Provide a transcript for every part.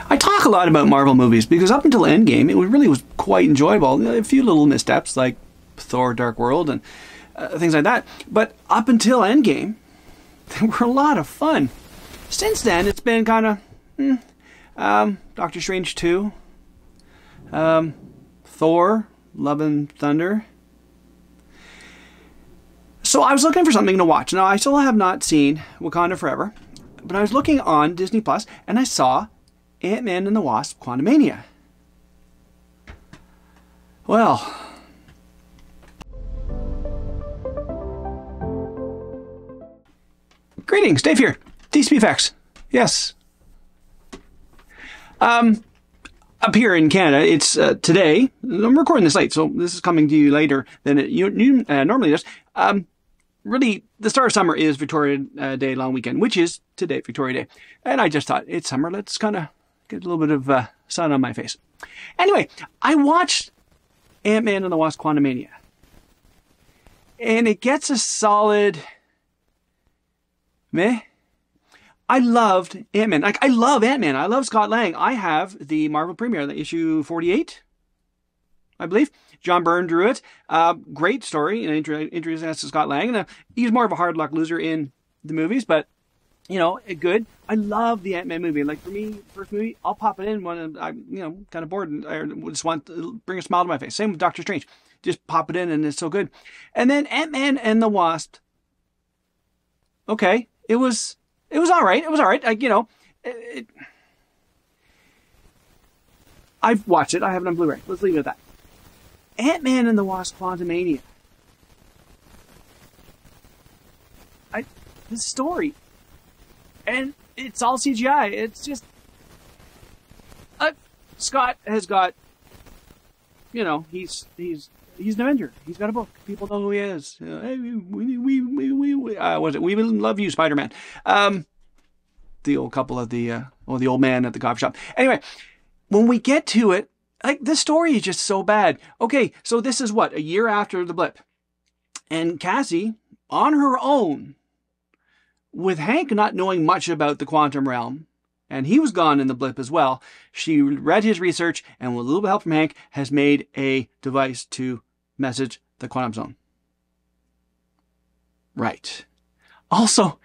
I talk a lot about Marvel movies because up until Endgame, it really was quite enjoyable. A few little missteps like Thor: Dark World and things like that. But up until Endgame, they were a lot of fun. Since then, it's been kind of Doctor Strange 2, Thor, Love and Thunder. So I was looking for something to watch. Now, I still have not seen Wakanda Forever, but I was looking on Disney Plus and I saw Ant-Man and the Wasp Quantumania. Well, greetings, Dave here. DCP Effects. Yes. Up here in Canada, it's today. I'm recording this late, so this is coming to you later than it normally does. Really, the start of summer is Victoria Day long weekend, which is today, Victoria Day. And I just thought, it's summer, let's kind of get a little bit of sun on my face. Anyway, I watched Ant-Man and the Wasp Quantumania. And it gets a solid meh. I loved Ant-Man. Like, I love Ant-Man. I love Scott Lang. I have the Marvel Premiere, the issue 48, I believe. John Byrne drew it. Great story. And introduced us to Scott Lang. And he's more of a hard luck loser in the movies, but you know, good. I love the Ant-Man movie. Like, for me, first movie, I'll pop it in when I'm, you know, kind of bored and I just want to bring a smile to my face. Same with Doctor Strange. Just pop it in and it's so good. And then Ant-Man and the Wasp. Okay. It was all right. It was all right. Like, you know, I've watched it. I have it on Blu-ray. Let's leave it at that. Ant-Man and the Wasp Quantumania. The story. And it's all CGI. It's just... Scott has got... You know, he's an Avenger. He's got a book. People know who he is. Hey, what is it? We love you, Spider-Man. The old couple of the old man at the coffee shop. Anyway, when we get to it, like, this story is just so bad. Okay, so this is what? A year after the blip. And Cassie, on her own, with Hank not knowing much about the quantum realm, and he was gone in the blip as well, she read his research and with a little bit of help from Hank has made a device to message the quantum zone. Right. Also,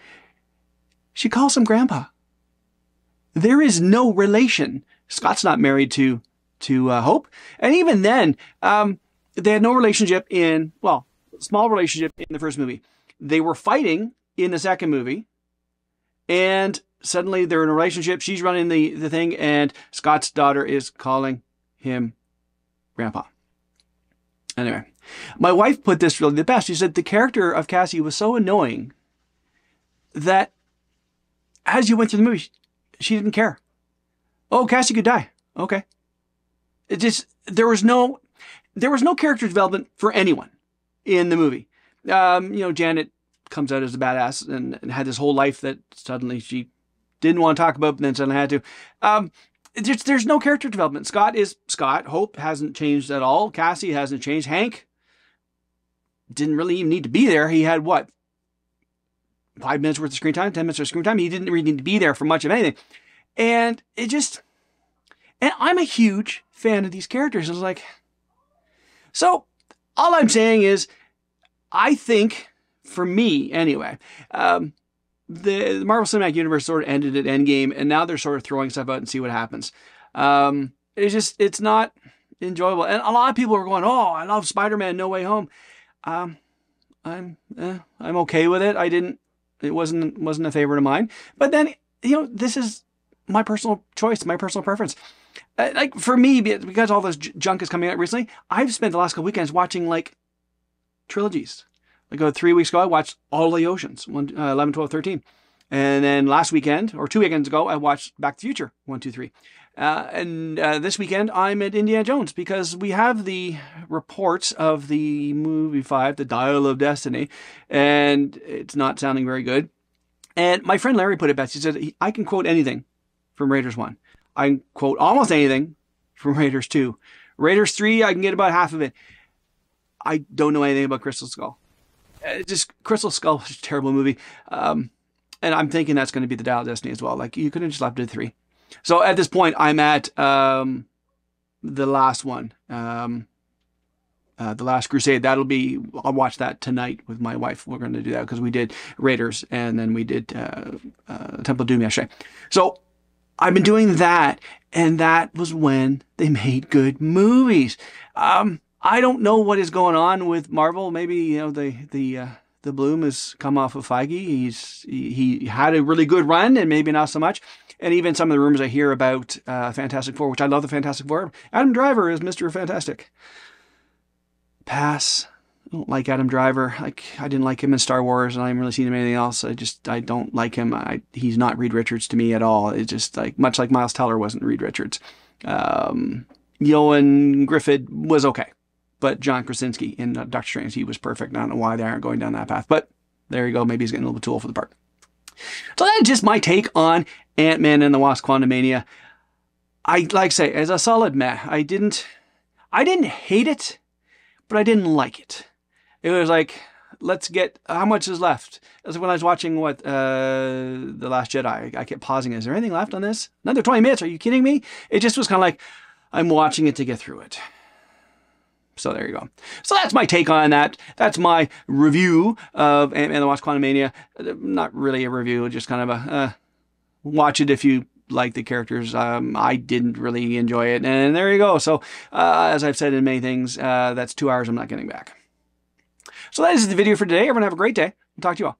she calls him Grandpa. There is no relation. Scott's not married to Hope. And even then, they had no relationship in, well, small relationship in the first movie. They were fighting in the second movie, and suddenly they're in a relationship. She's running the thing, and Scott's daughter is calling him Grandpa. Anyway, my wife put this really the best. She said the character of Cassie was so annoying that as you went through the movie, she didn't care. Oh, Cassie could die. Okay. It just, there was no character development for anyone in the movie. You know, Janet comes out as a badass and had this whole life that suddenly she didn't want to talk about, but then suddenly had to. There's no character development. Scott is Scott. Hope hasn't changed at all. Cassie hasn't changed. Hank didn't really even need to be there. He had, what, 5 minutes worth of screen time, 10 minutes worth of screen time. He didn't really need to be there for much of anything. And it just... And I'm a huge fan of these characters. I was like... So, all I'm saying is, I think, for me anyway, the Marvel Cinematic Universe sort of ended at Endgame, and now they're sort of throwing stuff out and see what happens. It's not enjoyable. And a lot of people are going, oh, I love Spider-Man No Way Home. I'm okay with it. It wasn't a favorite of mine. But then, you know, this is my personal choice, my personal preference. Like, for me, because all this junk is coming out recently, I've spent the last couple weekends watching, like, trilogies. Like, 3 weeks ago, I watched all the Oceans, 11, 12, 13. And then last weekend, or 2 weekends ago, I watched Back to the Future, 1, 2, 3. And this weekend, I'm at Indiana Jones, because we have the reports of the movie 5, The Dial of Destiny, and it's not sounding very good. And my friend Larry put it best. He said, I can quote anything from Raiders 1. I can quote almost anything from Raiders 2. Raiders 3, I can get about half of it. I don't know anything about Crystal Skull. Crystal Skull was a terrible movie. And I'm thinking that's going to be The Dial of Destiny as well. Like, you could have just left it at 3. So at this point, I'm at the last one. The Last Crusade. I'll watch that tonight with my wife. We're going to do that because we did Raiders and then we did Temple of Doom yesterday. So I've been doing that, and that was when they made good movies. I don't know what is going on with Marvel. Maybe, the bloom has come off of Feige. He had a really good run, and maybe not so much. And even some of the rumors I hear about Fantastic Four, which I love the Fantastic Four. Adam Driver is Mr. Fantastic. Pass. I don't like Adam Driver. I didn't like him in Star Wars, and I haven't really seen him in anything else. I don't like him. He's not Reed Richards to me at all. It's just much like Miles Teller wasn't Reed Richards. Ewan Griffith was okay, but John Krasinski in Doctor Strange, he was perfect. I don't know why they aren't going down that path, but there you go. Maybe he's getting a little bit too old for the part. So that's just my take on Ant-Man and the Wasp: Quantumania. Like I say, as a solid meh. I didn't hate it, but I didn't like it. It was like, let's get, how much is left? That's when I was watching The Last Jedi. I kept pausing. Is there anything left on this? Another 20 minutes? Are you kidding me? It just was kind of like, I'm watching it to get through it. So there you go. So that's my take on that. That's my review of Ant-Man and the Wasp: Quantumania. Not really a review, just kind of a watch it if you like the characters. I didn't really enjoy it, and there you go. So as I've said in many things, that's 2 hours I'm not getting back. So that is the video for today. Everyone have a great day. I'll talk to you all.